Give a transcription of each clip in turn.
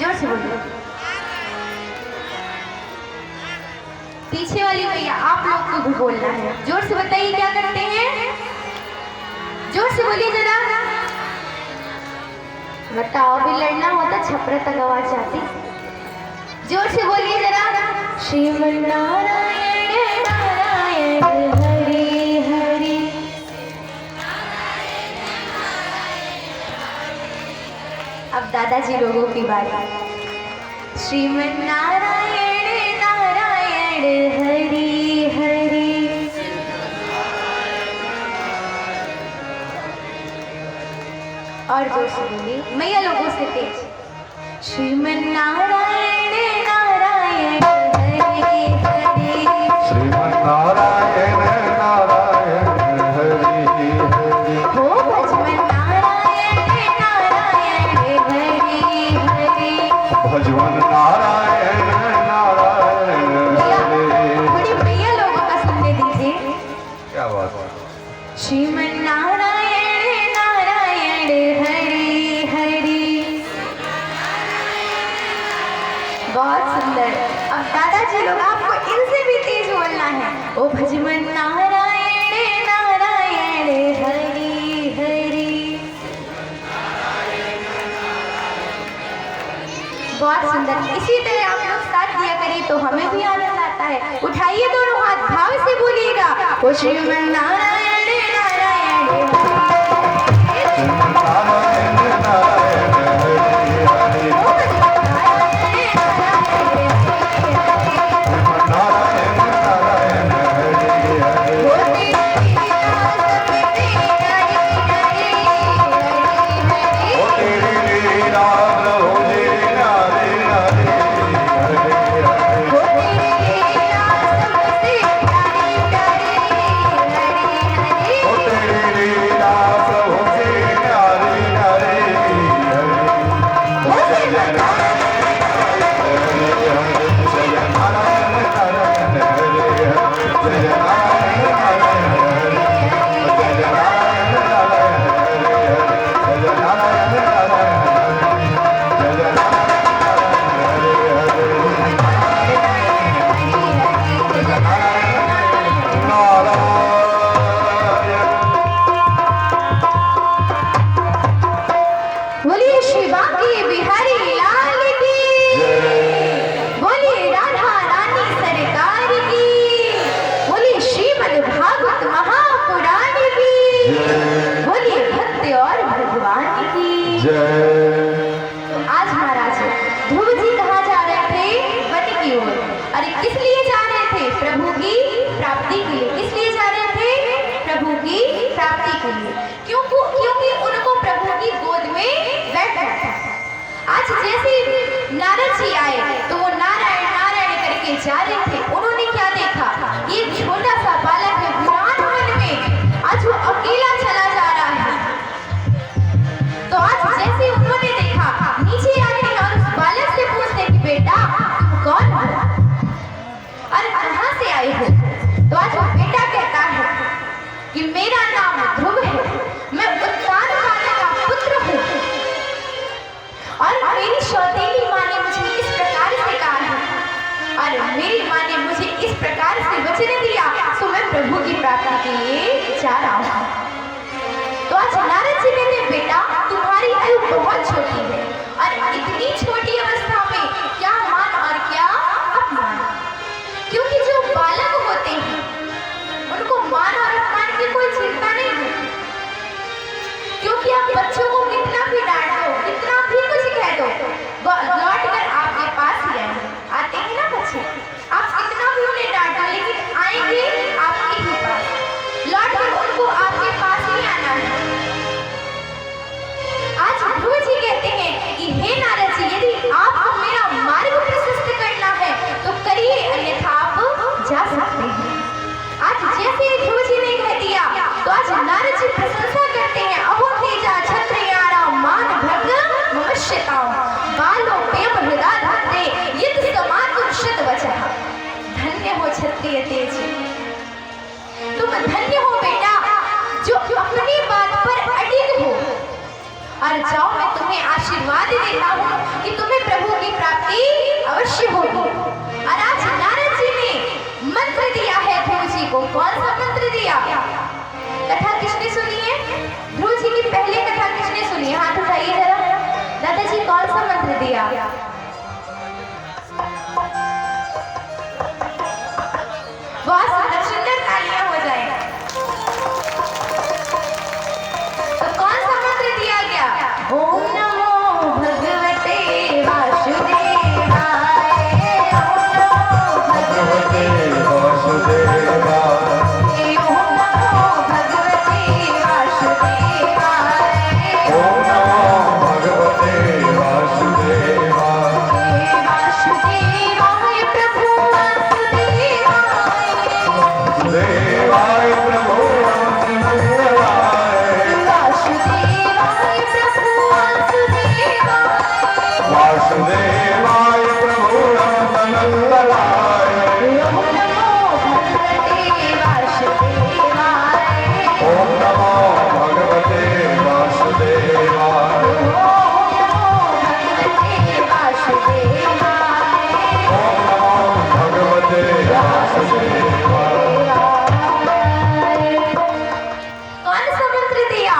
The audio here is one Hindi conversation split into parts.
जोर से बोलिए। पीछे वाली भैया आप लोग को भी बोलना है, जोर से बताइए क्या करते हैं, जोर से बोलिए जरा। बताओ भी लड़ना होता छपरा तक आवाज आती, जोर से बोलिए जरा। श्रीमन नारायण नारायण हरि हरि। अब दादाजी लोगों की बारी। श्रीमन नारायण नारायण हरि हरि। और जोर से बोलिए मैया लोगों से तेज। श्रीमन नारायण नारायण हरि हरि। श्रीमन नारायण नारायण हरि हरि। हो भजमन नारायण नारायण हरि हरि। भजमन नारायण नारायण हरि। थोड़ी भैया लोगों का सुनने दीजिए। क्या बात है। श्रीमन नारायण नारायण हरि हरि। बहुत सुंदर। अब दादाजी लोग आपको इनसे भी तेज बोलना है। ओ भजमन नारायण नारायण हरि हरि। बहुत सुंदर। इसी तरह आप लोग साथ दिया करिए तो हमें भी आनंद आता है। उठाइए दोनों हाथ, भाव से बोलिएगा। ओ श्रीमन नारायण नारायण हरि। श्रीमन नारायण नारायण हरि हरि। ओ भजमन नारायण नारायण हरि हरि। श्रीमन नारायण नारायण हरि हरि। हो तेरी ओ तेरी लीला प्रभु जी नारी नारी हरि हरि। हो तेरी लीला सबसे प्यारी प्यारी हरि हरि। ओ तेरी लीला प्रभु जी नारी नारी हरि। हो जय तेरी नारायण हरि हरि। जय नारायण नारायण हरि हरि। जय नारायण नारायण हरि हरि। जय नारायण नारायण हरि हरि। जय नारायण नारायण हरि हरि। जय नारायण बोलिए श्री बांके बिहारी लाल की, बोलिए राधा रानी सरकार की, बोलिए श्रीमद् भागवत महापुराण की, बोलिए भक्त और भगवान की। तो आज महाराज ध्रुव जी कहाँ जा रहे थे? वन की ओर। अरे किस लिए जा रहे थे? प्रभु की प्राप्ति के लिए। किस लिए जा रहे थे? प्रभु की प्राप्ति के लिए। क्योंकि उनको प्रभु की गोद में बैठना था। आज जैसे नारद जी आए तो वो नारायण नारायण करके जा रहे थे। उन्होंने क्या देखा? ये छोटा सा बालक है विराट वन में, आज वो अकेला चला जा रहा है। तो आज जैसे उन्होंने देखा, नीचे आते हैं और उस बालक से पूछते कि बेटा तुम कौन हो और कहाँ से आए हो? तो आज वो बेटा कहता है कि मेरा नाम ध्रुव है, मैं उत्तान राजा का पुत्र हूँ और मेरी सौतेली माँ ने मुझे इस प्रकार से कहा है और मेरी माँ ने मुझे इस प्रकार से वचन दिया, तो मैं प्रभु की प्राप्ति के लिए जा रहा हूँ। तो आज नारद जी कहते हैं बेटा तुम्हारी आयु बहुत छोटी है और इतनी छोटी अवस्था में क्या मान और क्या अपमान। क्योंकि जो बालक होते हैं उनको मान और अपमान की कोई चिंता नहीं है। क्योंकि आप बच्चों को कितना भी डांट दो, कितना भी कुछ कह दो, लौट कर आपके पास ही आते हैं ना बच्चे। आप कितना भी उन्हें डांट दो लेकिन आएंगे आपके ही पास, लौट कर उनको आपके पास ही आना है। आज ध्रुव जी कहते हैं कि हे नारद जी यदि आपको मेरा मार्ग प्रशस्त करना है तो करिए, अन्यथा आप जा सकते हैं। आज जैसे ध्रुव जी ने कह दिया तो आज नारद जी प्रशंसा करते हैं। अहो तेजा क्षत्रियाणा मान भग मनुष्यताओ बालो प्रेम हृदय धत्ते यत समातु शत वचः। धन्य हो क्षत्रिय तेज, तुम धन्य हो बेटा जो अपनी बात पर अडिग हो। और जाओ मैं तुम्हें आशीर्वाद देता हूँ कि तुम्हें प्रभु दिया। बहुत सुंदर सुंदर तालियां हो जाए। तो कौन सा मंत्र दिया गया? ओम नमो भगवते वासुदेवाय, ओम नमो भगवते वासुदेवाय, ओम नमो भगवते वासुदेवाय, ओम नमो भगवते वासुदेवाय, वासुदेवाय प्रभु वासुदेवाय, देवाय प्रभु वासुदेवाय, वासुदेवाय प्रभु वासुदेवाय, वासुदेवाय प्रभु नंदलाय, ओम नमो भगवते वासुदेवाय, ओम नमो भगवते वासुदेवाय, ओम नमो भगवते वासुदेवाय। ओम नमो भगवते वासुदेवाय। कौन सा मंत्र दिया?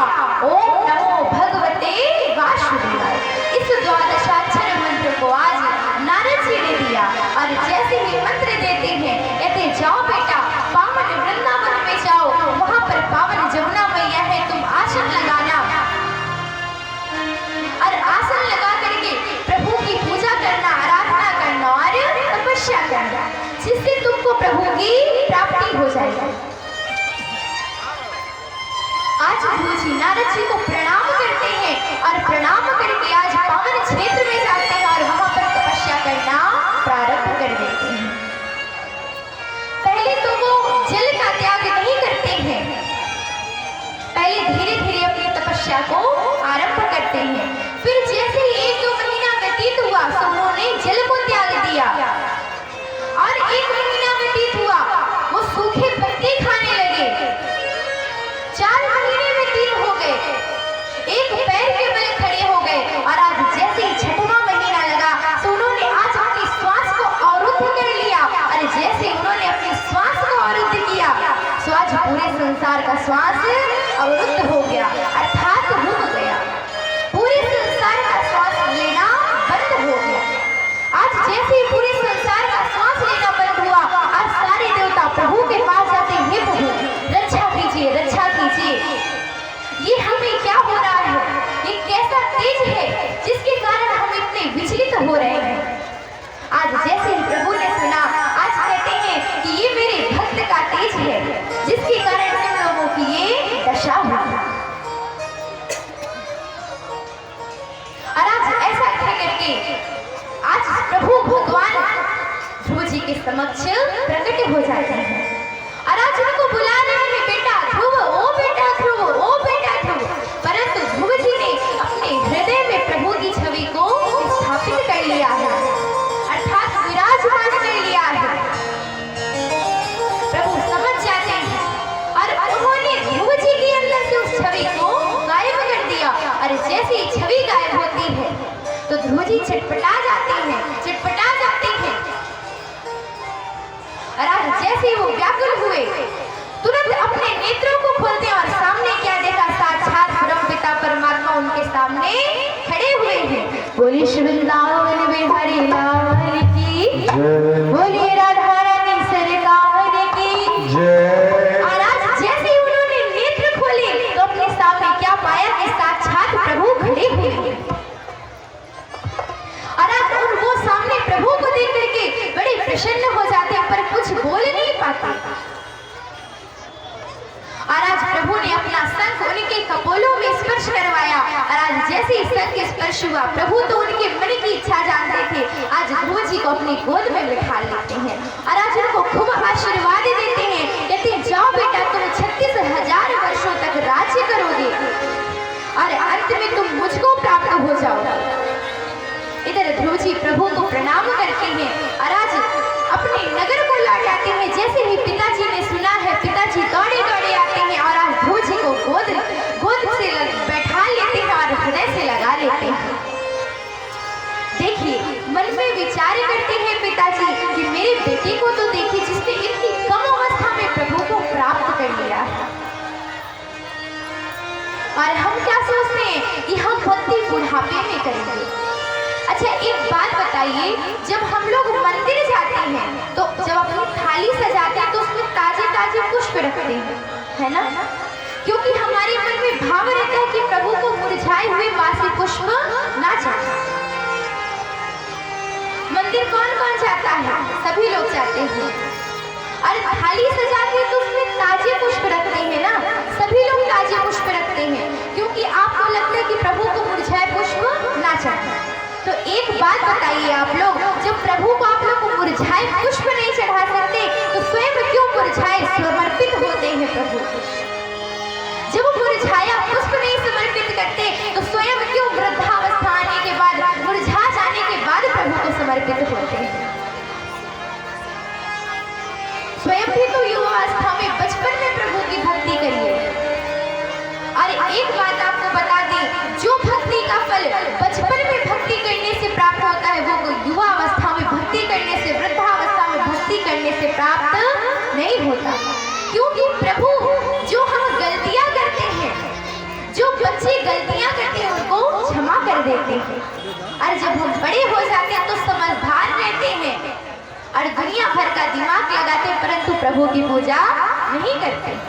ओम नमो भगवते वासुदेवाय। इस द्वादशाक्षर मंत्र को आज नारद जी ने दिया और जैसे ही मंत्र देते हैं कहते जाओ बेटा पावन वृंदावन में जाओ, वहां पर पावन जमुना मैया है, तुम आसन लगाना और आसन लगा करके प्रभु की पूजा करना, आराधना करना और तपस्या करना, जिससे तुमको प्रभु की प्राप्ति हो जाएगी। आज गुरु जी नारद जी को प्रणाम करते हैं और प्रणाम करके आज पावन क्षेत्र में जाते हैं और वहां पर तपस्या करना प्रारंभ कर देते हैं। पहले तो वो जल का त्याग नहीं करते हैं, पहले धीरे धीरे अपनी तपस्या को आरंभ करते हैं। फिर जैसे ही 1-2 महीना व्यतीत हुआ तो उन्होंने जल को त्याग दिया और 1 महीना व्यतीत हुआ वो सूखे पत्ते खाने लगे। 4 महीने व्यतीत हो गए, एक पैर के बल खड़े हो गए और आज जैसे ही 6वां महीना लगा तो उन्होंने आज अपनी श्वास को अवरुद्ध कर लिया और जैसे उन्होंने अपनी श्वास को अवरुद्ध किया तो आज पूरे संसार का श्वास अवरुद्ध हो गया, अर्थात रुक गया। पूरे संसार का श्वास लेना बंद हो गया। आज जैसे ही पूरे संसार का श्वास लेना बंद हुआ, आज सारे देवता प्रभु के पास जाते हे प्रभु रक्षा कीजिए, रक्षा कीजिए। ये हमें क्या हो रहा है? ये कैसा तेज है जिसके कारण हम इतने विचलित हो रहे हैं? आज जैसे ही प्रभु ने सुना, आज कहते हैं कि ये मेरे भक्त का तेज है जिसके कारण तुम लोगों की ये दशा हुई। और आज ऐसा कह करके आज प्रभु भगवान ध्रुव जी के समक्ष प्रकट हो जाते हैं और आज उनको बुला रहे हैं बेटा ध्रुव, ओ बेटा ध्रुव, ओ बेटा ध्रुव। परंतु ध्रुव जी ने अपने हृदय में प्रभु की छवि को स्थापित कर लिया है, अर्थात विराजमान कर लिया है। प्रभु समझ जाते हैं और उन्होंने ध्रुव जी के अंदर से उस छवि को गायब कर दिया और जैसे ही छवि गायब होती है तो ध्रुव जी छटपटा जाते हैं, छटपटा जाते हैं। और आज जैसे ही वो व्याकुल हुए तुरंत अपने नेत्रों को खोलते हैं और सामने क्या देखा? साक्षात परमपिता परमात्मा उनके सामने खड़े हुए हैं। बोलिए श्री वृंदावन बिहारी लाल की, बोलिए राधा रानी सरकार की जय। और आज जैसे ही उन्होंने नेत्र खोले तो अपने सामने क्या पाया कि साक्षात प्रभु खड़े हुए हैं। और आज वो सामने प्रभु को देख करके बड़े प्रसन्न हो जाते हैं पर कुछ बोल नहीं पाते। और आज प्रभु ने अपना संग उनके कपोलों में स्पर्श करवाया और आज जैसे ही संग स्पर्श हुआ, प्रभु तो उनके मन की इच्छा जानते थे। आज ध्रुव जी को अपनी गोद में बिठा लेते हैं और आज उनको खूब आशीर्वाद देते हैं। कहते हैं जाओ बेटा तुम 36,000 वर्षों तक राज्य करोगे और अंत में तुम मुझको प्राप्त हो जाओगे। इधर ध्रुव जी प्रभु को प्रणाम करते हैं और आज अपने नगर को लौट आते हैं। जैसे ही पिताजी ने सुना है, पिताजी दौड़े दौड़े आते हैं और आज ध्रुव जी को गोद से बैठा लेते हैं और हृदय से लगा लेते हैं। देखिए मन में विचार करते हैं पिताजी कि मेरे बेटे को तो देखिए जिसने इतनी कम अवस्था में प्रभु को प्राप्त कर लिया है और हम क्या सोचते हैं कि हम पति बुढ़ापे में करेंगे। अच्छा एक बात बताइए, जब हम लोग मंदिर जाते हैं तो जब अपनी थाली सजाते हैं तो उसमें ताजे ताजे पुष्प रखते हैं, है ना? क्योंकि हमारे मन में भाव रहता है कि प्रभु को मुरझाए हुए बासी पुष्प ना चाहिए। मंदिर कौन कौन जाता है? सभी लोग जाते हैं। और थाली सजाते हैं तो उसमें ताजे पुष्प रखते हैं ना, सभी लोग ताजे पुष्प रखते हैं, क्योंकि आपको लगता है कि प्रभु को मुरझाए पुष्प ना चाहिए। तो एक बात बताइए आप लोग, जब प्रभु को आप लोग मुरझाए पुष्प नहीं चढ़ा सकते तो स्वयं क्यों मुरझाए समर्पित होते हैं प्रभु को? जब मुरझाया पुष्प नहीं समर्पित करते तो स्वयं क्यों वृद्धावस्था आने के बाद, मुरझा जाने के बाद प्रभु को समर्पित होते हैं? स्वयं भी तो युवावस्था में बचपन में प्रभु की भक्ति करिए। और एक बात आपको बता दें, जो भक्ति का फल बचपन में भक्ति करने से प्राप्त होता है वो युवा अवस्था में भक्ति करने से, वृद्धावस्था में भक्ति करने से प्राप्त नहीं होता। क्योंकि प्रभु जो हम गलतियां करते हैं, जो बच्चे गलतियां करते हैं उनको क्षमा कर देते हैं, और जब हम बड़े हो जाते हैं तो समझदार रहते हैं और दुनिया भर का दिमाग लगाते हैं, परंतु प्रभु की पूजा नहीं करते।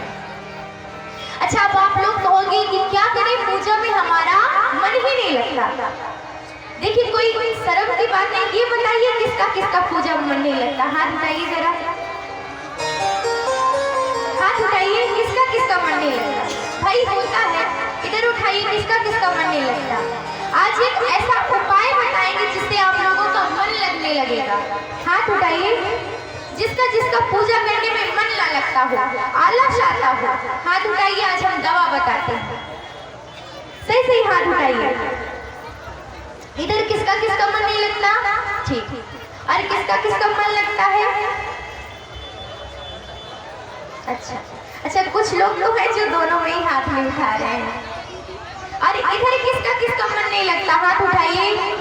अच्छा अब आप लोग कहोगे कि क्या करें, पूजा में हमारा मन ही नहीं लगता। देखिए कोई शर्म की बात नहीं, ये बताइए किसका किसका पूजा में मन नहीं लगता? हाथ उठाइए जरा, हाथ उठाइए, किसका किसका मन नहीं लगता? भाई होता है, इधर उठाइए, किसका किसका मन नहीं लगता? आज एक ऐसा उपाय बताएंगे जिससे आप लोगों का मन लगने लगेगा। हाथ उठाइए, जिसका जिसका पूजा करने में मन ना लगता हो, आलस आता हो, हाथ उठाइए। आज हम दवा बताते हैं, सही सही हाथ उठाइए। इधर किसका किसका मन नहीं लगता? ठीक, और किसका किसका मन लगता है? अच्छा, कुछ लोग हैं जो दोनों में ही हाथ में उठा रहे हैं। और इधर किसका किसका मन नहीं लगता? हाथ उठाइए।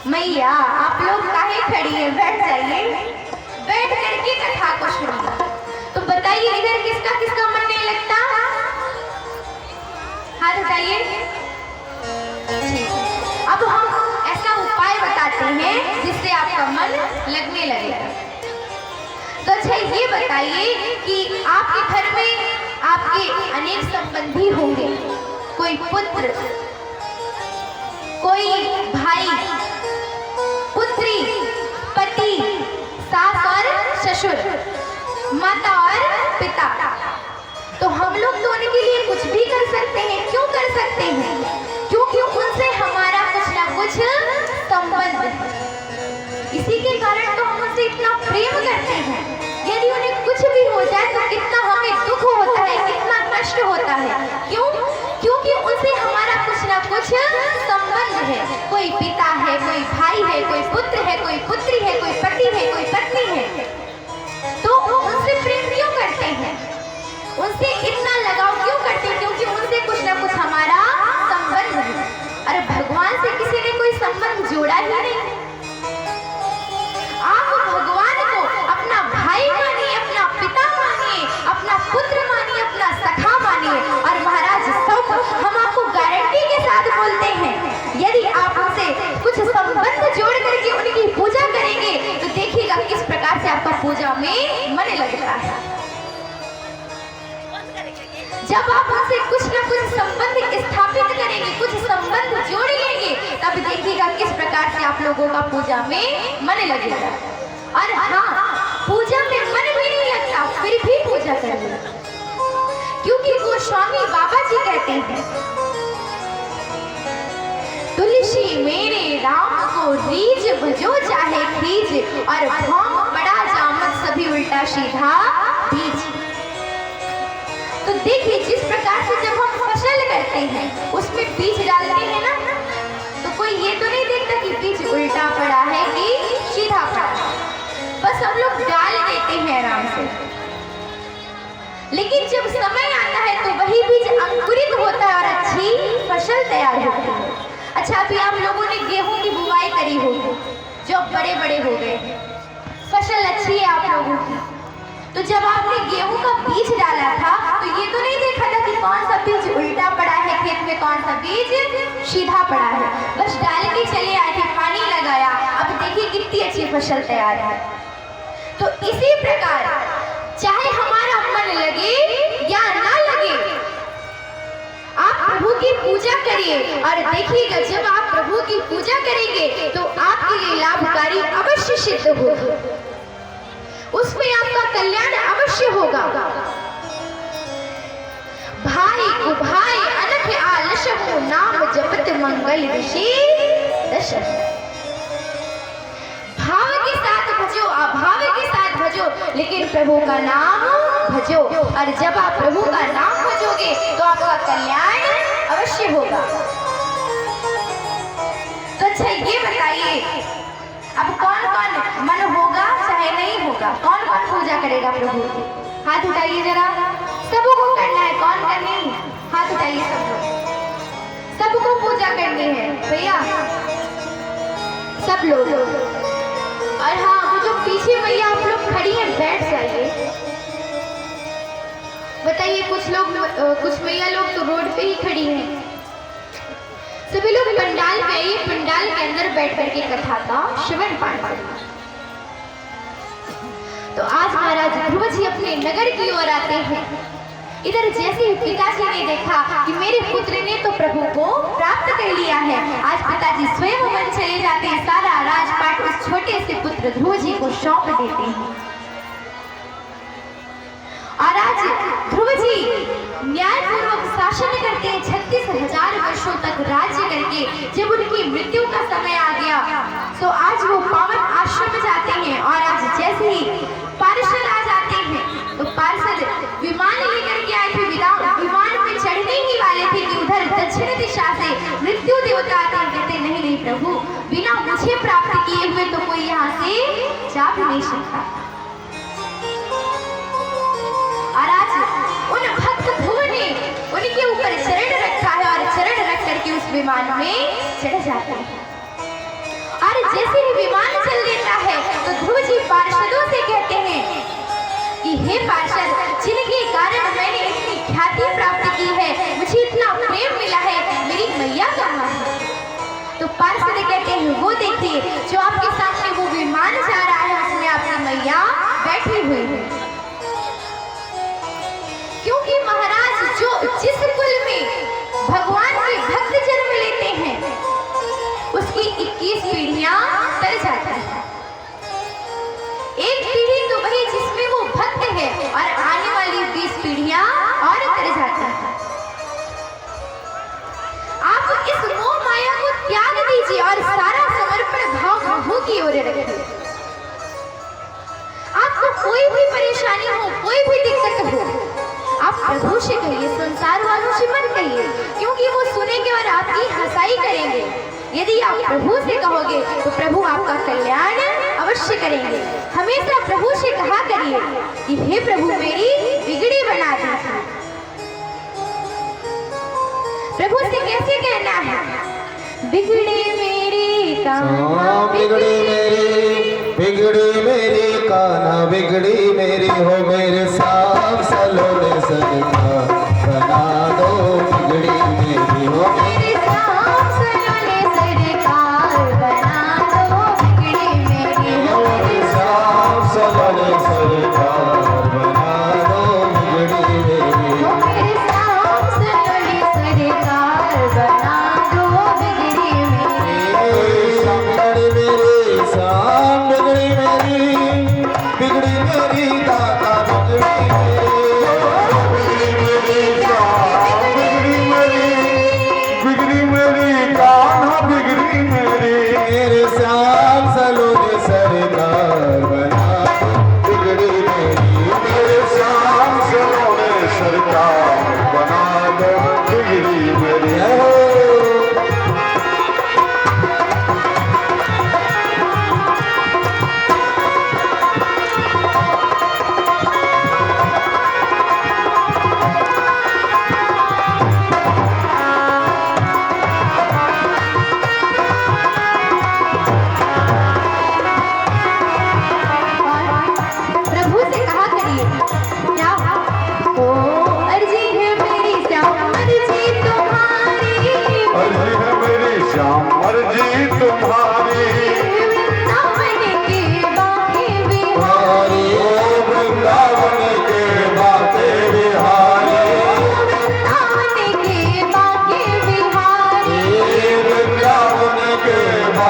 मैया आप लोग काहे खड़ी है? बैठ जाइए, बैठ करके कथा को सुनिए। तो बताइए इधर किसका किसका मन नहीं लगता? हाथ उठाइए। अब हम ऐसा उपाय बताते हैं जिससे आपका मन लगने लगेगा। तो अच्छा ये बताइए कि आपके घर में आपके अनेक संबंधी होंगे, कोई पुत्र, कोई भाई, पुत्री, पति, सास और ससुर, माता और पिता। तो हम लोग तो उनके लिए कुछ भी कर सकते हैं। क्यों कर सकते हैं? क्योंकि उनसे हमारा कुछ ना कुछ संबंध है। इसी के कारण तो हम उनसे इतना प्रेम करते हैं। यदि उन्हें कुछ भी हो जाए तो कितना हमें दुख होता है, कितना कष्ट होता है। क्यों? क्योंकि उनसे हमारा कुछ ना कुछ संबंध है। कोई पिता है, कोई भाई है, कोई पुत्र है, कोई पुत्री है, कोई पति है, कोई पत्नी है। तो उनसे प्रेम क्यों करते हैं? उनसे इतना लगाव क्यों करते हैं? क्योंकि उनसे कुछ ना कुछ हमारा संबंध है। अरे भगवान से किसी ने कोई संबंध जोड़ा ही नहीं। आप भगवान को अपना भाई मानिए, अपना पिता मानिए, अपना पुत्र मानिए, अपना सखा मानिए। और महाराज सब हम आपको गारंटी के साथ बोलते हैं, यदि आप उनसे कुछ संबंध जोड़ करके उनकी पूजा करेंगे तो देखिएगा किस प्रकार से आपका पूजा में मन लगता है। जब आप उनसे कुछ ना कुछ संबंध स्थापित करेंगे, कुछ संबंध जोड़ लेंगे, तब देखिएगा किस प्रकार से आप लोगों का पूजा में मन लगेगा। और हाँ, पूजा में मन भी नहीं लगता फिर भी पूजा करिए, क्योंकि गोस्वामी बाबा जी कहते हैं, तुलसी मेरे राम को रीझ भजो चाहे खींच, और भाव बड़ा जामत सभी उल्टा सीधा बीज। तो देखिए जिस प्रकार से जब हम फसल करते हैं उसमें बीज डालते हैं ना, तो कोई ये तो नहीं देखता कि बीज उल्टा पड़ा है कि सीधा पड़ा है, बस हम लोग डाल देते हैं आराम से। लेकिन जब समय आता है तो वही बीज अंकुरित होता है और अच्छी फसल तैयार होती है। अच्छा अभी आप लोगों ने गेहूं की बुवाई करी होगी, जो बड़े बड़े हो गए, फसल अच्छी है आप लोगों की, तो जब आपने गेहूं का बीज डाला था तो ये तो नहीं देखा था कि कौन सा बीज उल्टा पड़ा है खेत में, कौन सा बीज सीधा पड़ा है। बस डाल के चले आए थे, पानी लगाया, अब देखिए कितनी अच्छी फसल तैयार है। तो इसी प्रकार चाहे हमारा मन लगे या ना लगे, आप प्रभु की पूजा करिए और देखिएगा जब आप प्रभु की पूजा करेंगे तो आपके लिए लाभकारी अवश्य सिद्ध होगा, उसमें आपका कल्याण अवश्य होगा। भाई उभाई अनख आलस हो, नाम जपत मंगल ऋषि दशरथ। भाव के साथ भजो, अभाव के साथ भजो, लेकिन प्रभु का नाम भजो। और जब आप प्रभु का नाम भजोगे तो आपका कल्याण अवश्य होगा। तो अच्छा ये बताइए, अब कौन कौन मन होगा चाहे नहीं होगा, कौन कौन पूजा करेगा प्रभु की? हाथ उठाइए जरा, सबको करना है, कौन करनी है? हाथ उठाइए सब लोग, सबको पूजा करनी है भैया, सब लोग। और हाँ, वो जो पीछे भैया आप लोग खड़ी हैं बैठ जाइए। बताइए कुछ भैया लोग तो रोड पे ही खड़ी हैं। सभी लोग पंडाल में आइए, पंडाल के अंदर बैठ करके कथा का श्रवण पाठ करिए। तो आज महाराज ध्रुव जी अपने नगर की ओर आते हैं। इधर जैसे पिताजी ने देखा कि मेरे पुत्र ने तो प्रभु को प्राप्त कर लिया है, आज पिताजी स्वयं वन चले जाते हैं, सारा राजपाट उस छोटे से पुत्र ध्रुव जी को सौंप देते हैं। और आज ध्रुव जी न्यायपूर्वक शासन करते हैं 36,000 वर्षों तक राज्य करके। जब उनकी मृत्यु का समय आ गया तो आज वो पावन आश्रम जाते हैं। और आज जैसे ही पार्षद आ जाते हैं तो पार्षद विमान लेकर के आए थे, विमान में चढ़ने ही वाले थे कि उधर दक्षिण दिशा से मृत्यु देवता आते हैं, कहते नहीं नहीं प्रभु, बिना मुझे प्राप्त किए हुए तो कोई यहाँ से जा भी नहीं सकता। और आज उन भक्त ध्रुव ने उनके ऊपर चरण रखा है और चरण रख करके उस विमान में चढ़ जाते हैं। और जैसे ही विमान चल देता है तो ध्रुव जी पार्षदों से कहते हैं कि हे पार्षद, जिनके कारण मैंने इतनी ख्याति प्राप्त की है, मुझे इतना प्रेम मिला है, मेरी मैया कहाँ है? तो पार्षद कहते हैं वो देखिए जो आपके सामने वो विमान जा रहा है उसमें आपकी मैया बैठी हुई है। क्योंकि महाराज जो जिस कुल में भगवान के भक्त जन्म लेते हैं उसकी 21 पीढ़ियां तर जाती हैं। एक पीढ़ी तो वही जिसमें वो भक्त है और आने वाली 20 पीढ़ियां और तर जाती हैं। आप इस मोह माया को त्याग दीजिए और सारा समर्पण भाव प्रभु की ओर रखिए। आपको कोई भी परेशानी हो, कोई भी दिक्कत हो, आप प्रभु से कहिए, संसार वालों से मत कहिए, क्योंकि वो सुनेंगे और आपकी हंसाई करेंगे। यदि आप प्रभु से कहोगे तो प्रभु आपका कल्याण अवश्य करेंगे। हमेशा प्रभु से कहा करिए कि हे प्रभु मेरी बिगड़ी बना दीजिए। प्रभु से कैसे कहना है? बिगड़े मेरी कान्हा, बिगड़ी मेरी कान्हा, बिगड़ी मेरी हो मेरे साथ सलोने सलका बना दो, बिगड़ी मेरी हो मेरे साथ सलोने सरकार बना दो, बिगड़ी मेरी हो मेरे साथ सलोने सरकार बना दो, बिगड़ी मेरी हो मेरे साथ सलोने सरकार बना दो, बिगड़ी मेरी बिगड़ी मेरी, बिगड़ी मेरी दाता, बिगड़ी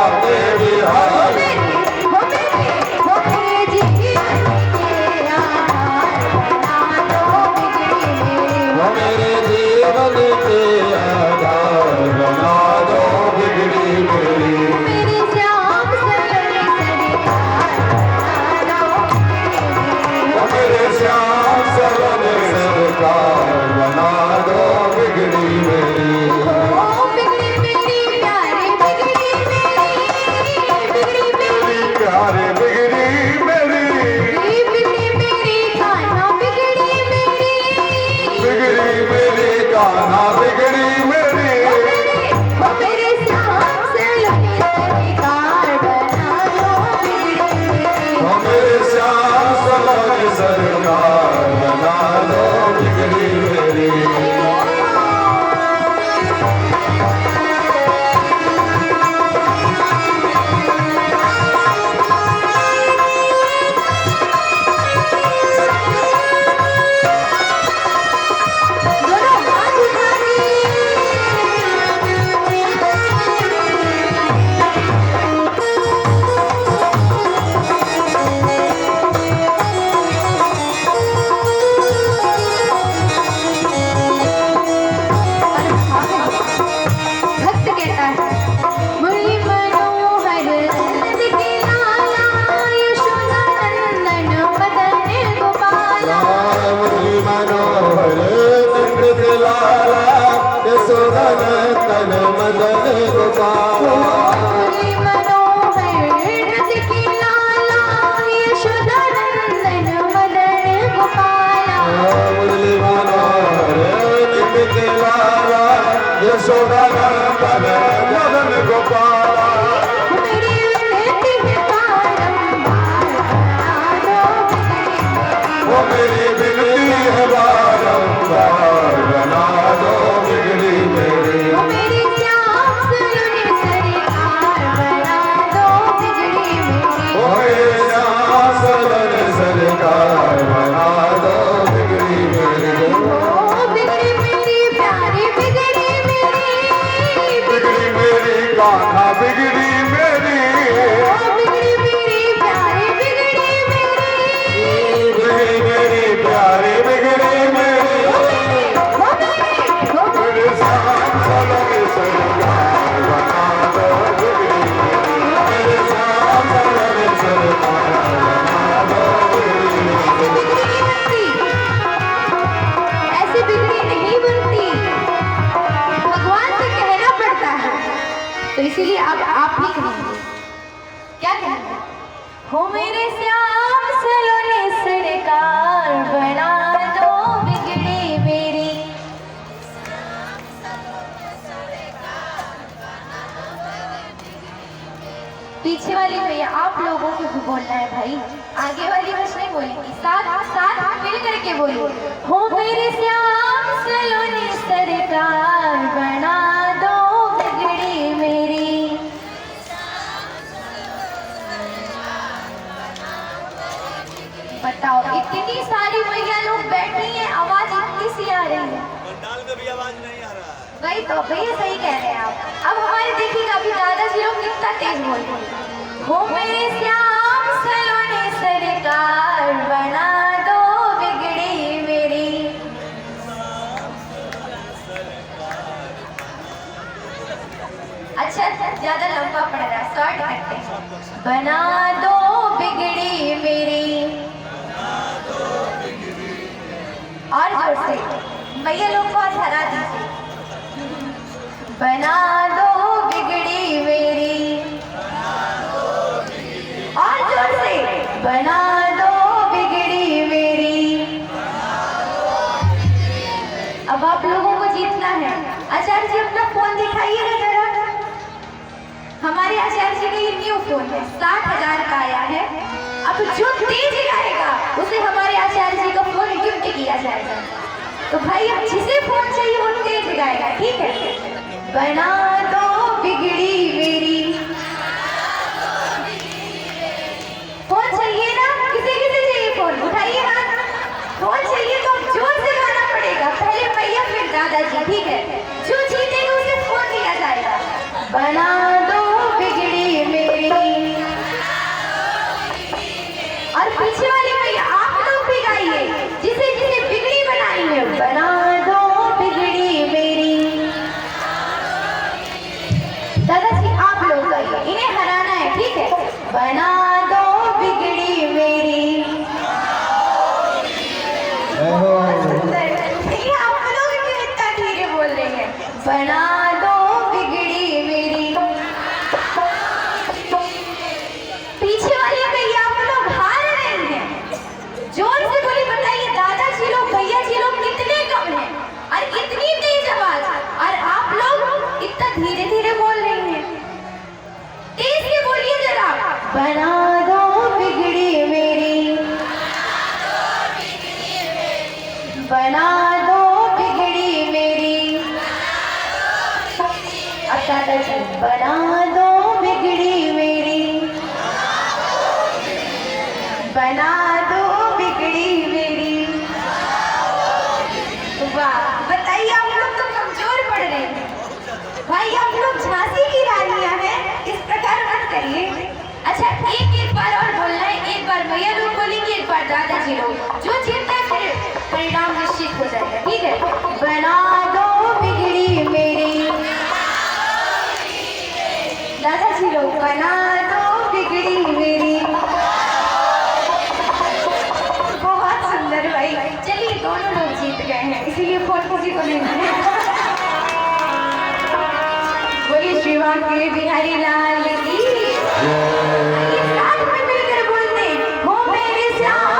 राधे बिहारी हो मेरे जीवन के आधार बना दो बिगड़ी मेरी। वो मेरे जीवन के आधार बना दो बिगड़ी मेरी मेरे श्याम सलोने सरकार बना दो बिगड़ी वो मेरे श्याम सलोने सरकार बना दो बिगड़ी मेरी ओ बिगड़ी मेरी प्यारी बिगड़ी मेरी प्यारे बिगड़ी मेरी बिगड़ी मेरी कान्हा बिगड़ी मेरी बिगड़ी मेरी कान्हा बिगड़ी मेरी वो मेरे श्याम सलोने सरकार बना दो बिगड़ी मेरी। वो मेरे श्याम सलोने सरकार बना दो बिगड़ी मेरी दोनों हाथ उठा भक्त कहता है मुरली मनोहर नंद के लाला यशोदा नंदन मदन गोपाला मुरली मनोहर नंद के लाला यशोदा नंदन मदन गोपाला मुरली मनोहर नंद के लाला यशोदा नंदन मदन गोपाला मुरली मनोहर नंद के लाला यशोदा नंदन मदन गोपाला मेरी विनती है बारंबार बना दो बिगड़ी मेरी। वो मेरी विनती है बारंबार बना दो बिगड़ी मेरी वो मेरे श्याम सलोने सरकार बना दो बिगड़ी मेरी। वो बिगड़ी मेरी प्यारी बिगड़ी मेरी बिगड़ी मेरी कान्हा बिगड़ी मेरी वो बिगड़ी मेरी प्यारी बिगड़ी मेरी बिगड़ी मेरी प्यारी बिगड़ी मेरी मेरे श्याम सलोने सरकार बना दो बिगड़ी मेरी। मेरे श्याम सलोने सरकार बना दो बिगड़ी मेरी। ऐसी बिगड़ी नहीं बनती भगवान से कहना पड़ता है तो इसीलिए अब आप ही कहेंगे क्या कहेंगे हो मेरे श्याम सलोने सरकार बना दो बिगड़ी मेरी पीछे वाली भैया आप लोगों को भी बोलना है भाई आगे वाली बस नहीं बोलेंगी साथ साथ मिल करके बोलो हो मेरे श्याम सलोने सरकार बना दो बिगड़ी मेरी बताओ इतनी सारी भैया लोग बैठी हैं आवाज इतनी सी आ रही है पंडाल में भी आवाज नहीं आ रहा है। वही तो भैया सही कह रहे हैं आप अब हमारे देखिएगा अभी दादाजी लोग कितना तेज बोल रहे हैं हो मेरे श्याम सलोने सरकार बना दो बिगड़ी मेरी अच्छा ज्यादा लंबा पड़ रहा है शॉर्ट करते हैं बना दो बिगड़ी मेरी और जोर से भैया लोग को हरा दीजिए बना दो बिगड़ी मेरी और जोर से बना दो बिगड़ी मेरी अब आप लोगों को जीतना है आचार्य जी अपना फोन दिखाइएगा जरा हमारे आचार्य जी का ये न्यू फोन है 60,000 का आया है अब जो तेज गाएगा उसे हमारे आचार्य जी का फोन गिफ्ट किया जाएगा तो भाई अब जिसे फोन चाहिए वो तेज गाएगा ठीक है बना दो बिगड़ी मेरी फोन चाहिए ना किसे किसे चाहिए फोन उठाइए हाथ फोन चाहिए तो जोर से गाना पड़ेगा पहले भैया फिर दादाजी ठीक है जो जीतेगा उसे फोन दिया जाएगा बना दो बिगड़ी तेज से बोलिए जरा। बना दो बिगड़ी मेरी, बना दो बिगड़ी मेरी। अब दादा जी, बना दो बिगड़ी मेरी, बना दो बिगड़ी मेरी। वाह, बताइए आप लोग तो कमजोर पड़ रहे हैं भाई, आप लोग झांसी की रानियां हैं, इस प्रकार मत करिए। अच्छा, एक बार और बोलना है, एक बार भैया लोग बोलेंगे, एक बार दादाजी लोग, जो जीतता है फिर परिणाम निश्चित हो जाएगा, ठीक है। बना दो बिगड़ी मेरी, दादाजी लोग, बना दो बिगड़ी मेरी। बहुत सुंदर भाई, चलिए दोनों लोग जीत गए हैं, इसीलिए फोन किसी को नहीं मिला। बोलिए शिवा के बिहारी लाल की। साथ में मिलकर बोलते हो मेरे श्याम।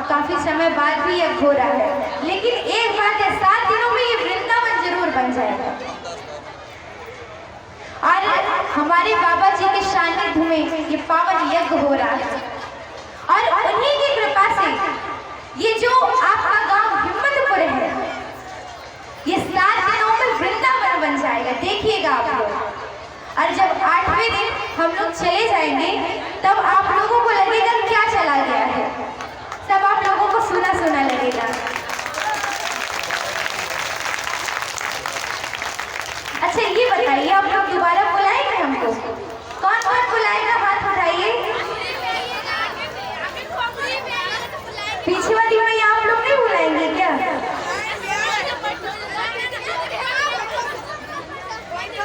काफी समय बाद भी यह हो रहा है, लेकिन एक बात है, 7 दिनों में ये वृंदावन जरूर बन जाएगा। और हमारे बाबा जी के सानिध्य में ये पावन यज्ञ हो रहा है, और उन्हीं की कृपा से ये जो आपका गांव हिम्मतपुर है, ये 7 दिनों में वृंदावन बन जाएगा, देखिएगा आप लोग। और जब 8वें दिन हम लोग चले जाएंगे, तब आप लोगों को लगेगा क्या चला गया है, तब आप लोगों को सुना सुना लगेगा। अच्छा, ये बताइए, आप लोग दोबारा बुलाएंगे हमको? कौन कौन बुलाएगा, हाथ उठाइए। पीछे वाली में आप लोग नहीं बुलाएंगे क्या?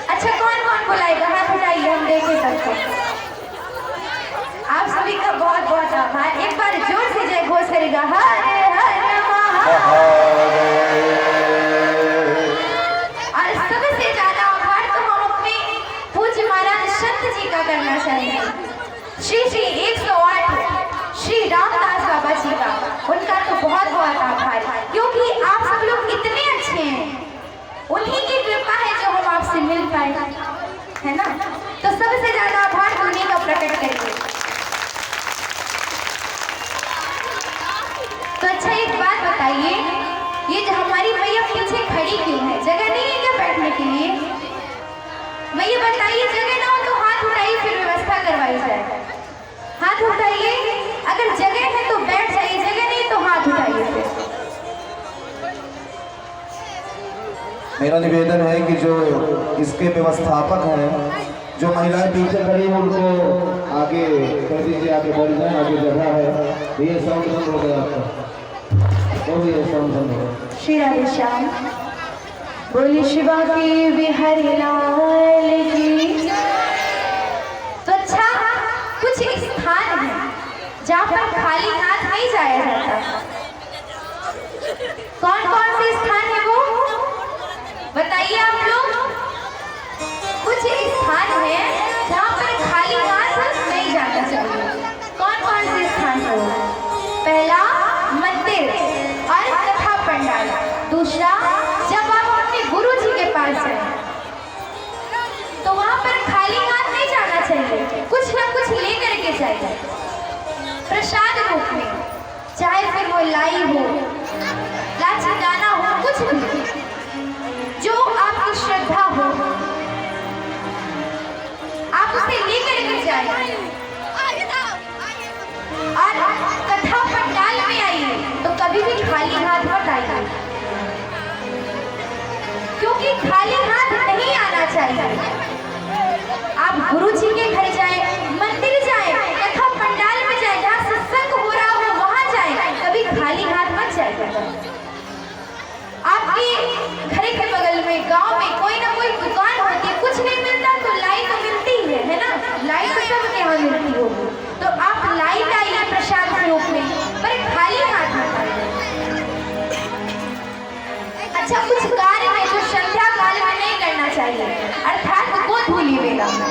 अच्छा, कौन कौन बुलाएगा, हाथ उठाइए, हम देखे सबको। आप सभी का बहुत बहुत आभार। एक बार जोर से जय घोष करेगा, हरे हरे और सबसे ज्यादा आभार तो हम अपने पूज्य महाराज संत जी का करना चाहेंगे, श्री श्री 108 श्री रामदास बाबा जी का। उनका तो बहुत बहुत आभार, क्योंकि आप सब लोग इतने अच्छे हैं, उन्हीं की कृपा है जो हम आपसे मिल पाए, है ना। तो सबसे ज्यादा आभार उन्हीं का प्रकट करिए। तो अच्छा, एक बात बताइए, ये जो हमारी मैया पीछे खड़ी क्यों है? जगह नहीं है क्या बैठने के लिए? मैया बताइए, जगह ना हो तो हाथ उठाइए, फिर व्यवस्था करवाई जाए। हाथ उठाइए, अगर जगह है तो बैठ जाइए, जगह नहीं तो हाथ उठाइए। मेरा निवेदन है कि जो इसके व्यवस्थापक हैं, जो महिलाएं पीछे खड़ी हैं, उनको आगे कर दीजिए, आगे बढ़ जाए, आगे जगह है। ये साउंड बंद हो गया आपका, वो भी साउंड बंद हो गया। श्री राधे श्याम, बोली शिवा की बिहारी लाल की। तो अच्छा, कुछ स्थान है जहाँ पर खाली हाथ नहीं जाया जाता। कौन कौन से स्थान है वो बताइए आप लोग? कुछ चाहिए, कुछ ना कुछ लेकर के चाहिए प्रसाद रूप में, चाहे फिर वो लाई हो, लाची दाना हो, कुछ भी जो आपकी श्रद्धा हो आप उसे लेकर के जाइए। और कथा पंडाल में आइए तो कभी भी खाली हाथ मत आइए, क्योंकि खाली हाथ नहीं आना चाहिए। आप गुरु जी के घर जाएं, मंदिर जाएं, कथा पंडाल में जाएं, जहाँ सत्संग हो रहा हो वहां जाएं, कभी खाली हाथ मत जाइए। आपके घर के बगल में गांव में कोई ना कोई दुकान होती है, कुछ नहीं मिलता तो लाई तो मिलती ही है ना, लाई तो सबके यहाँ मिलती होगी, तो आप लाई लाइए प्रसाद के रूप में, पर खाली हाथ मत आइए। अच्छा, कुछ कार्य है जो संध्या काल में नहीं करना चाहिए, अर्थात गोधूली वेला में।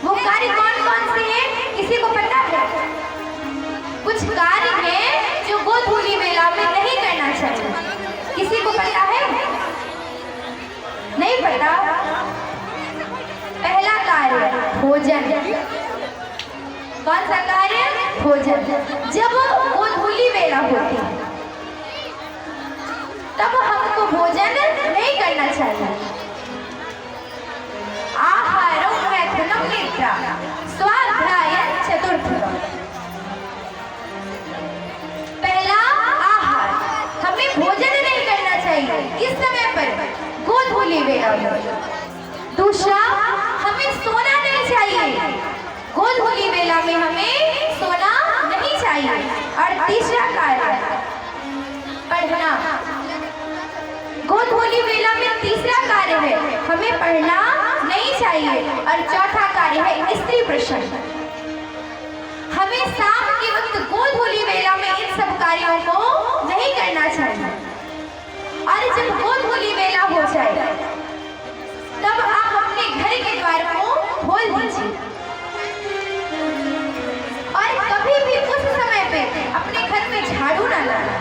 वो कार्य कौन कौन से हैं, किसी को पता है? कुछ कार्य है जो गोधूली वेला में नहीं करना चाहिए, किसी को पता है? नहीं पता? पहला कार्य भोजन। कौन सा कार्य? भोजन। जब गोधूली वेला होती है तब हमको भोजन नहीं करना चाहिए। आहारं मैथुनं निद्रा स्वाध्यायं चतुर्थम्। पहला आहार, हमें भोजन नहीं करना चाहिए, किस समय पर? गोधूली वेला में। दूसरा, हमें सोना नहीं चाहिए, गोधूली वेला में हमें सोना नहीं चाहिए। और तीसरा कार्य पढ़ना, गोधूली वेला में तीसरा कार्य है हमें पढ़ना नहीं चाहिए। और चौथा कार्य है स्त्री प्रश्न, हमें शाम के वक्त गोधूली वेला में इन सब कार्यों को नहीं करना चाहिए। और जब गोधूली वेला हो जाए तब आप अपने घर के द्वार को खोल दीजिए, और कभी भी उस समय पे अपने घर में झाड़ू ना लाना,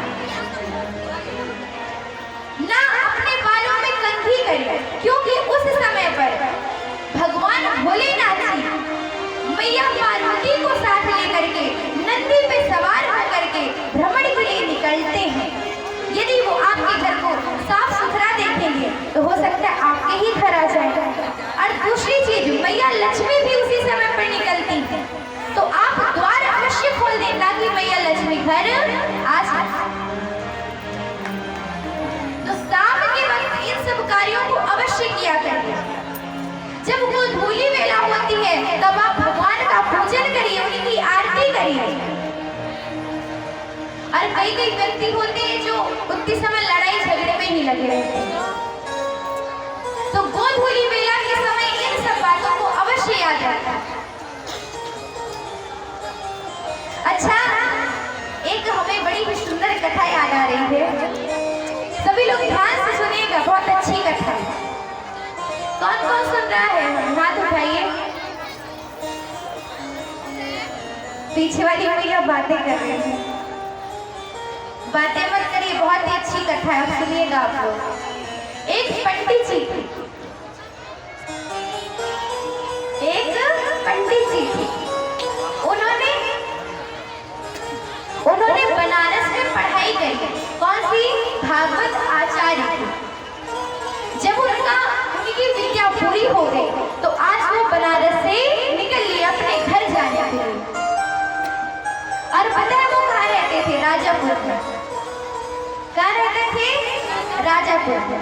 ना अपने बालों में कंघी करिए, क्योंकि उस समय पर भगवान भोलेनाथ जी मैया पार्वती को साथ लेकर के नंदी पे सवार होकर के भ्रमण के लिए निकलते हैं। यदि वो आपके घर को साफ सुथरा देखेंगे तो हो सकता है आपके ही घर आ जाए। और दूसरी चीज, मैया लक्ष्मी भी उसी समय पर निकलती है, तो आप द्वार अवश्य खोल दें ताकि मैया लक्ष्मी घर आ जाए। तो शाम के वक्त इन सब कार्यों को अवश्य किया करिए। जब वो धूली वेला होती है तब आप भगवान का पूजन करिए, उनकी आरती करिए। और कई व्यक्ति होते हैं जो उतनी समय लड़ाई झगड़े में ही लगे रहते हैं, तो गोधूली वेला के समय इन सब बातों को अवश्य याद रखना। अच्छा, एक हमें बड़ी ही सुंदर कथा याद आ रही है, सभी लोग ध्यान से सुनिएगा, बहुत अच्छी कथा है। कौन कौन सुन रहा है? हाथ उठाइए। पीछे वाली भैया बातें कर रहे हैं, बातें मत करिए, बहुत ही अच्छी कथा है, आप सुनिएगा। आप लोग, एक पंडित जी थे, एक पंडित जी थे, उन्होंने बनारस में पढ़ाई करी। कौन सी? भागवत आचार्य थी। जब उनकी विद्या पूरी हो गई तो आज वो बनारस से निकल लिए अपने घर जाने के लिए। और पता है वो कहाँ रहते थे? राजापुर में। कहाँ रहते थे? राजापुर में,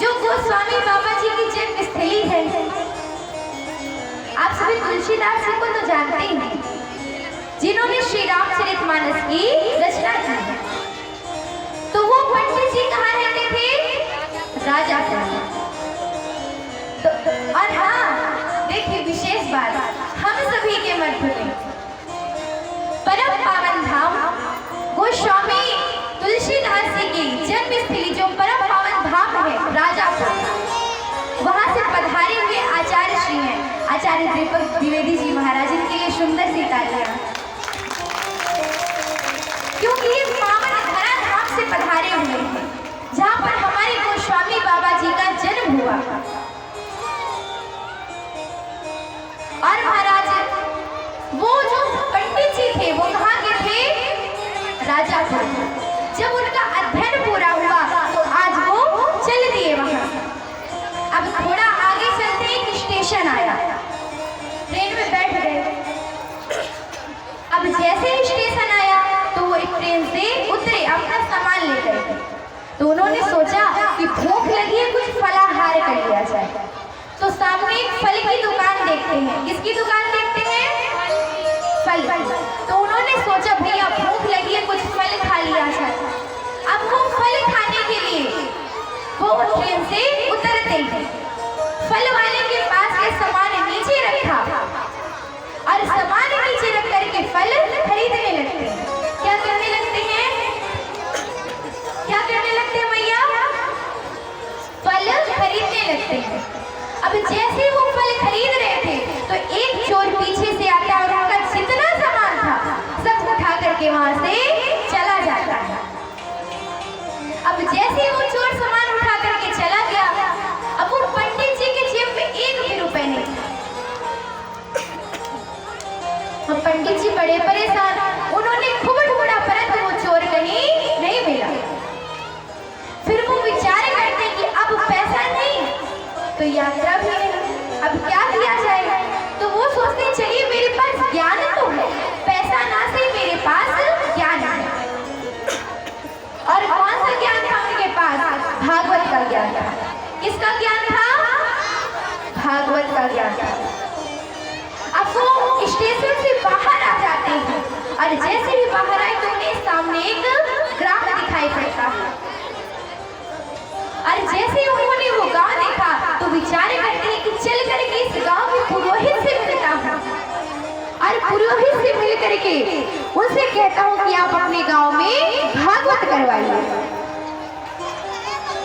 जो गोस्वामी बाबा जी की जन्मस्थली है। आप सभी तुलसीदास जी को तो जानते ही हैं, जिन्होंने श्री रामचरितमानस की रचना की। तो वो पंडित जी कहाँ रहते थे? राजापुर में। तो और हाँ, देखिए विशेष बात, हम सभी के मध्य में परम पावन धाम गोस्वामी तुलसीदास जी की जन्मस्थली, जो परम पावन धाम है राजापुर, वहां से पधारे हुए आचार्य श्री हैं आचार्य दीपक द्विवेदी जी महाराज। इनके लिए सुंदर सी तालियां, क्योंकि ये पावन धरा धाम से पधारे हुए हैं जहाँ पर हमारे गोस्वामी बाबा जी का जन्म हुआ। और महाराज थे वो कहाँ के थे? राजापुर। जब उनका अध्ययन पूरा हुआ तो आज वो चल दिए वहां से। अब थोड़ा आगे चलते एक स्टेशन आया, ट्रेन में बैठ गए। अब जैसे ही स्टेशन आया तो वो एक ट्रेन से उतरे, अपना सामान ले गए। तो उन्होंने सोचा कि भूख लगी है, कुछ फलाहार कर लिया जाए। तो सामने एक फल की दुकान देखते हैं। किसकी दुकान देखते हैं? फल। तो उन्होंने सोचा भैया भूख लगी है, कुछ फल खा लिया जाए। अब वो फल खाने के लिए वो ट्रेन से उतरते हैं, फल वाले के पास के सामान नीचे रखा और सामान नीचे रख करके फल खरीदने लगते हैं। क्या करने लगते हैं? क्या करने लगते हैं भैया? फल खरीदने लगते हैं। अब जैसे वो फल खरीद रहे थे तो एक चोर पीछे से आता है और उनका जितना सामान था सब उठा करके वहां से चला जाता है। अब जैसे ही वो चोर सामान उठा करके चला गया, अब वो पंडित जी के जेब में एक भी रुपए नहीं था। अब पंडित जी बड़े परेशान, उन्होंने खूब ढूंढा परंतु वो चोर कहीं नहीं मिला। फिर वो विचार करते कि अब पैसा नहीं तो यात्रा भी नहीं, अब क्या किया जाए? तो वो सोचते चलिए मेरे पास ज्ञान तो है, पैसा ना से मेरे पास ज्ञान है। और कौन सा ज्ञान था उनके पास? भागवत का ज्ञान था। किसका ज्ञान था? भागवत का ज्ञान था। अब वो स्टेशन से बाहर आ जाते हैं और जैसे ही बाहर आए तो उन्हें सामने एक ग्राम दिखाई पड़ता है। और जैसे ही उन्होंने वो गांव देखा तो विचार करते हैं कि चल करके इस गांव के पुरोहित से मिलता हूँ और पुरोहित से मिल करके उनसे कहता हूँ कि आप अपने गांव में भागवत करवाइए।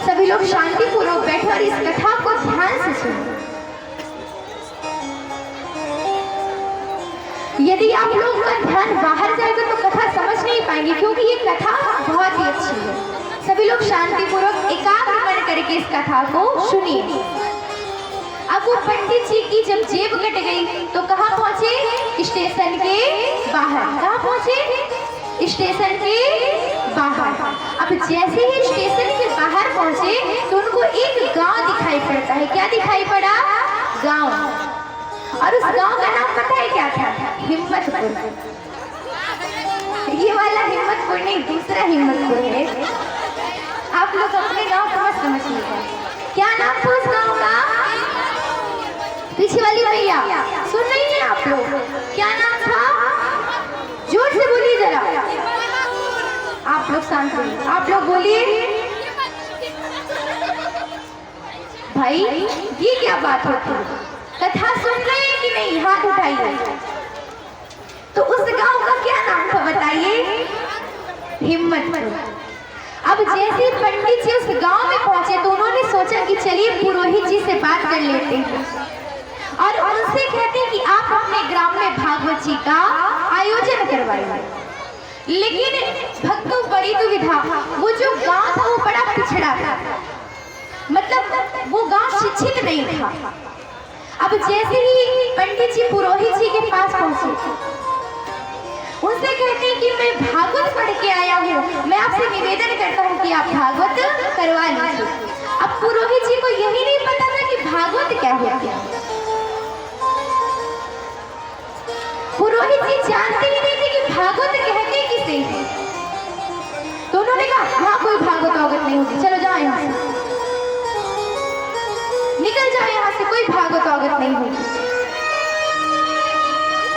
सभी लोग शांतिपूर्वक बैठे और इस कथा को ध्यान से सुनो। यदि आप लोग का ध्यान बाहर जाएगा तो कथा समझ नहीं पाएंगे, क्योंकि ये कथा बहुत ही अच्छी है। सभी लोग शांतिपूर्वक एकाग्र मन करके इस कथा को सुनिए। अब वो पंडित जी की जब जेब कट गई तो कहाँ पहुंचे? स्टेशन के बाहर। कहाँ पहुंचे? स्टेशन के बाहर। अब जैसे ही स्टेशन के बाहर पहुंचे तो उनको एक गांव दिखाई पड़ता है। क्या दिखाई पड़ा? गांव। और उस गांव का नाम पता है क्या था? हिम्मतपुर। ये वाला हिम्मतपुर नहीं, दूसरा हिम्मतपुर है। आप लोग अपने गांव को मत समझिएगा। क्या नाम था उस गांव का? पीछे वाली भैया सुन रही हैं आप लोग? क्या नाम था? जोर से बोलिए जरा। आप लोग शांत रहिए, आप लोग बोलिए। भाई ये क्या बात होती है? कथा सुन रहे हैं कि नहीं? हाथ उठाइए। तो उस गांव का क्या नाम था बताइए? हिम्मतपुर। अब जैसे पंडित जी उस गांव में पहुंचे तो उन्होंने सोचा कि चलिए पुरोहित जी से बात कर लेते हैं और उनसे कहते हैं कि आप अपने ग्राम में भागवत जी का आयोजन करवाइए। लेकिन भक्तों बड़ी दुविधा, वो जो गांव था वो बड़ा पिछड़ा था, मतलब वो गांव शिक्षित नहीं था। अब जैसे ही पंडित जी पुरोहित जी के पास पहुंचे, उनसे कहते हैं कि मैं भागवत पढ़ के आया हूँ, मैं आपसे निवेदन करता हूँ कि आप भागवत करवा लीजिए। अब पुरोहित जी को यही नहीं पता था कि भागवत क्या होती है। पुरोहित जी जानते ही नहीं थे कि भागवत कहते किसे हैं। तो उन्होंने कहा हाँ कोई भागवत वागवत नहीं होती, चलो जाओ यहाँ से, निकल जाओ यहाँ से, कोई भागवत वागवत नहीं होगी।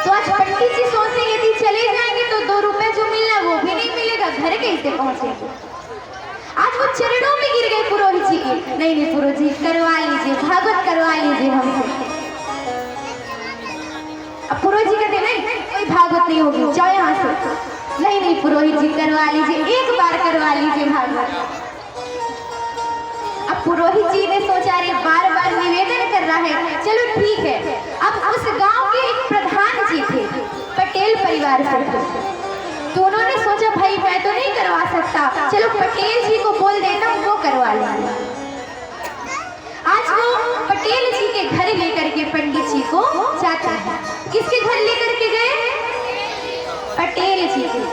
तो आज पंडित जी सोचते यदि चले जाएंगे तो 2 रुपए जो मिलना वो भी नहीं मिलेगा, घर कैसे पहुंचेंगे। आज वो चरणों में गिर गए पुरोहित जी के। नहीं पुरोहित जी करवा लीजिए, भागवत करवा लीजिए हमसे। अब पुरोहित जी कहते नहीं कोई भागवत नहीं होगी, जाओ यहाँ से। नहीं पुरोहित जी करवा लीजिए, एक बार करवा लीजिए भागवत। अब पुरोहित जी ने सोचा रे बार बार निवेदन कर रहा है, चलो ठीक है। अब उस गांव के एक प्रधान जी थे, पटेल परिवार से थे, तो उन्होंने सोचा भाई मैं तो नहीं करवा सकता, चलो पटेल जी को बोल देता हूँ वो करवा लेंगे। आज वो पटेल जी के घर लेकर के पंडित जी को जाता है। किसके घर लेकर के गए? पटेल जी थे।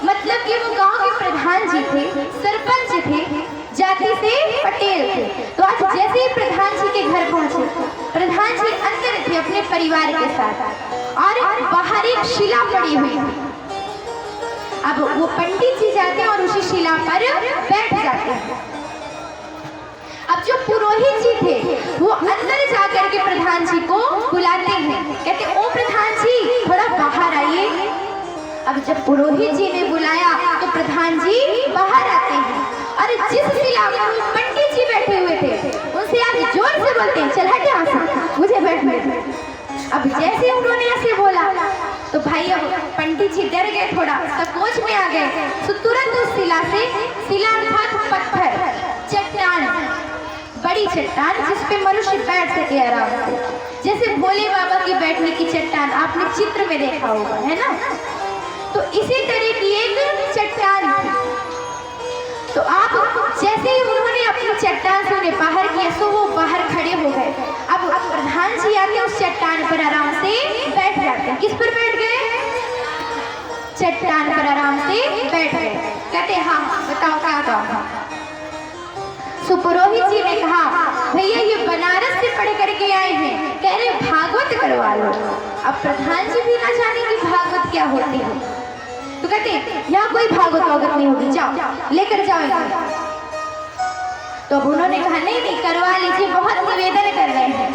मतलब कि वो गांव के प्रधान जी थे, सरपंच थे, जाति से पटेल थे। तो आज जैसे ही प्रधान जी के घर पहुंचे, प्रधान जी अंदर थे अपने परिवार के साथ और बाहर एक शिला पड़ी हुई थी। अब वो पंडित जी जाते हैं और उसी शिला पर बैठ जाते हैं। अब जो पुरोहित जी थे वो अंदर जाकर के प्रधान जी को बुलाते हैं, कहते ओ प्रधान जी थोड़ा बाहर आइए। अब जब पुरोहित जी ने बुलाया तो प्रधान जी बाहर आते हैं और जिस शिला पर वो पंडित जी बैठे हुए थे उनसे आज जोर से बोलते हैं चल हट यहाँ से, मुझे बैठने दे। अब जैसे उन्होंने ऐसे बोला तो भाई अब पंडित जी डर गए, थोड़ा संकोच में आ गए। तो तुरंत उस शिला से, शिला अर्थात पत्थर, चट्टान, बड़ी चट्टान जिस पे मनुष्य बैठ सके आराम से, जैसे भोले बाबा की बैठने की चट्टान आपने चित्र में देखा होगा, है ना। तो इसी तरह की एक चट्टान थी। तो आप जैसे ही उन्होंने अपनी चट्टान से उन्हें बाहर किया तो वो बाहर खड़े हो गए। अब प्रधान जी आके उस चट्टान पर आराम से बैठ जाते हैं। किस पर बैठ गए? चट्टान पर आराम से बैठ गए। कहते हाँ बताओ क्या बताओ। सुपुरोहित जी ने कहा भैया ये बनारस से पढ़ करके आए हैं, कह रहे भागवत करवा लो। अब प्रधान जी भी ना जाने कि भागवत क्या होती है, तो कहते यहाँ कोई भागवत वागवत नहीं होगी, जाओ लेकर जाओ इन्हें। तो अब उन्होंने कहा नहीं नहीं करवा लीजिए, बहुत निवेदन कर रहे हैं।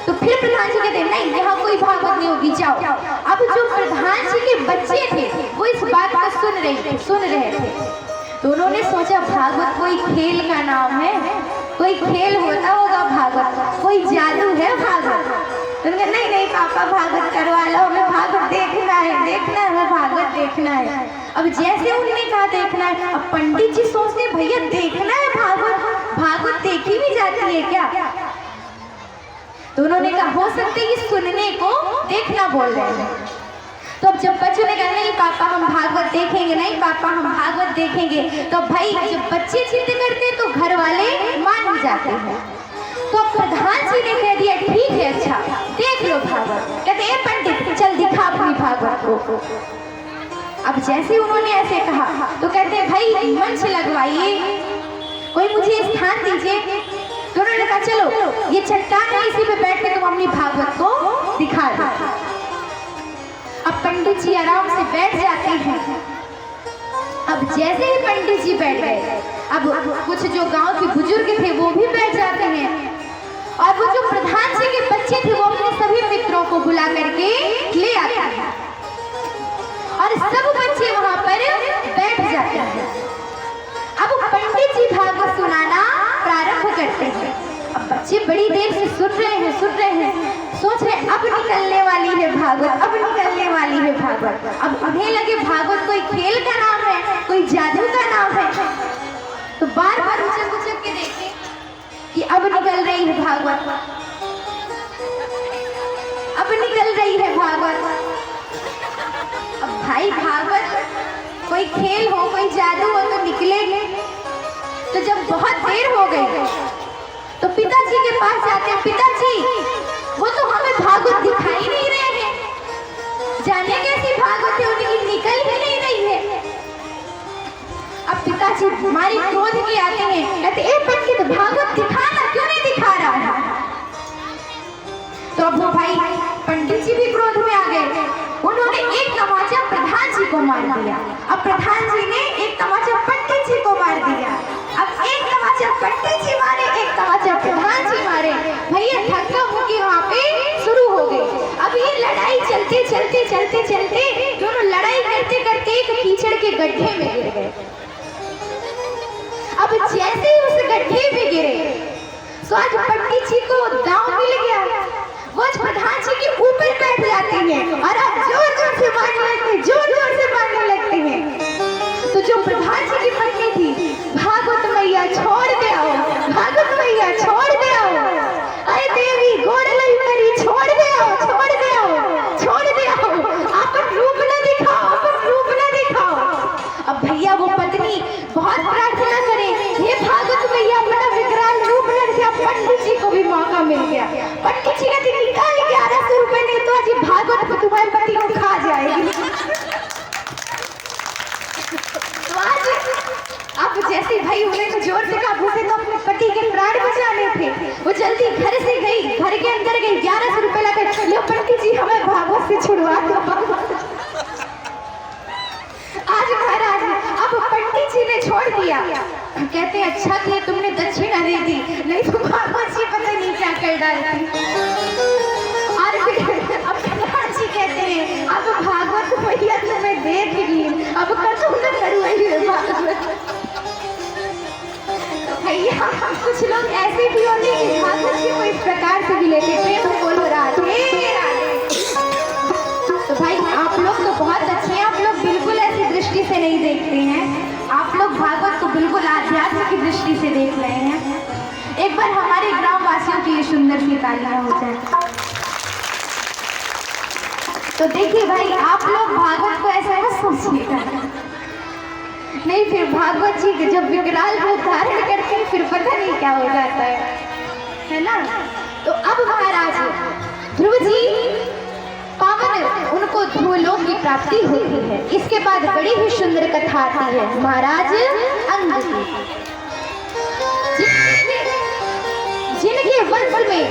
तो फिर प्रधान जी कहते नहीं यहाँ कोई भागवत नहीं होगी, जाओ। अब जो प्रधान जी के बच्चे थे वो इस बात को सुन रहे थे। तो उन्होंने सोचा भागवत कोई खेल का नाम है, कोई खेल होता होगा भागवत, कोई जादू है भागवत। तो नहीं नहीं पापा भागवत करवा लो, हमें भागवत देखना है भागवत देखना है। अब जैसे उन्होंने कहा देखना है, अब पंडित जी सोचते भैया देखना है भागवत देखी भी जाती है क्या? तो उन्होंने कहा हो सकता है ये सुनने को देखना बोल रहे हैं। तो अब जब बच्चों ने कहा नहीं पापा हम भागवत देखेंगे, नहीं पापा हम भागवत देखेंगे, तो भाई जब बच्चे जिद करते हैं तो घर वाले मान जाते हैं। तो अब प्रधान जी ने कह दिया ठीक है अच्छा देख लो भागवत। कहते ए पंडित चल दिखा अपनी भागवत को। अब जैसे उन्होंने ऐसे कहा तो कहते भाई मंच लगवाइए, कोई मुझे स्थान दीजिए। तो उन्होंने कहा चलो ये चट्टान है इसी पे बैठ के तुम अपनी भागवत को दिखा दो। अब पंडित जी आराम से बैठ जाते हैं। अब जैसे ही पंडित जी बैठ गए, अब कुछ जो गांव के बुजुर्ग थे वो भी बैठ जाते हैं और वो जो प्रधान जी के बच्चे थे वो अपने सभी मित्रों को बुला करके ले आते हैं और सब बच्चे वहां पर बैठ जाते हैं। अब पंडित जी भागवत सुनाना प्रारंभ करते हैं। अब बच्चे बड़ी देर से सुन रहे हैं, सोच रहे अब निकलने वाली है भागवत, अब निकलने वाली है भागवत। अब उन्हें लगे भागवत कोई खेल का नाम है, कोई जादू का नाम है। तो बार बार उचक के देखे कि अब निकल रही है भागवत, अब निकल रही है भागवत। अब भाई भागवत कोई खेल हो, कोई जादू हो तो निकलेंगे। तो जब बहुत देर हो गई तो पिताजी के पास जाते हैं, पिताजी वो तो हमें भागवत दिखाई नहीं रहे हैं, जाने कैसी भागवत है उनकी निकल ही नहीं रही है। अब पिताजी हमारी क्रोध के आते हैं, कहते ए पंडित भागवत दिखाना क्यों नहीं दिखा रहा है? तो अब वो भाई पंडित जी भी क्रोध में आ गए। उन्होंने एक तमाचा प्रधान जी को मार दिया। अब प्रधान जी ने एक तमाचा पंडित जी को मार दिया। अब एक तमाचा पंडित जी मारे, एक तमाचा प्रधान जी मारे। भैया धक्का मुक्की वहाँ पे शुरू हो गई। अब ये लड़ाई चलते दोनों लड़ाई करते एक कीचड़ के गड्ढे में गिर गए। अब जैसे ही उस गड्ढे में गिरे तो आज पंडित जी को दांव मिल गया। वो प्रधान जी के ऊपर बैठ जाते हैं और अब जोर से मारने लगते हैं। तो जो प्रधान जी की पत्नी थी भागवत मैया छोड़ दे आओ, भागवत मैया छोड़ दे आओ, अरे देवी गोड़ लई करी छोड़ दे आओ, अपन रूप न दिखाओ। अब भैया वो पत्नी बहुत प्रार्थना करे हे भागवत मैया अपना विकराल रूप न दिखा। पंडित जी को भी मौका मिल गया। पंडित जी कहते निकाल के जल्दी घर से गई, घर के अंदर गई, 1100 रुपए लाकर, लो पंडित जी हमें भागवत से छुड़वा दो। आज महाराज अब पंडित जी ने छोड़ दिया। कहते हैं अच्छा किया तुमने दक्षिणा दे दी, नहीं तो भागवत जी पता नहीं क्या कर डालती। और फिर अब प्रहलाद जी कहते हैं अब भागवत भैया तुम्हें दे दी, अब कर तुम न करुआई भागवत। तो भैया कुछ लोग ऐसे भी होते हैं कि भागवत जी को इस प्रकार से भी लेते थे, तो बोलो राधे राधे। तो भाई आप लोग तो बहुत अच्छे हैं, आप लोग बिल्कुल ऐसी दृष्टि से नहीं देखते हैं, आप लोग भागवत को बिल्कुल आध्यात्म की दृष्टि से देख रहे हैं। एक बार हमारे ग्राम वासियों के लिए सुंदर सी तालियां हो जाए। तो देखिए भाई आप लोग भागवत को ऐसा मत सोचिएगा, नहीं फिर भागवत जी जब विकराल रूप धारण करते हैं फिर पता नहीं क्या हो जाता है ना। तो अब महाराज ध्रुव जी पावन उनको ध्रुवलोक की प्राप्ति होती है। इसके बाद बड़ी ही सुंदर कथा आती है महाराज अंग की, जिनके वंश में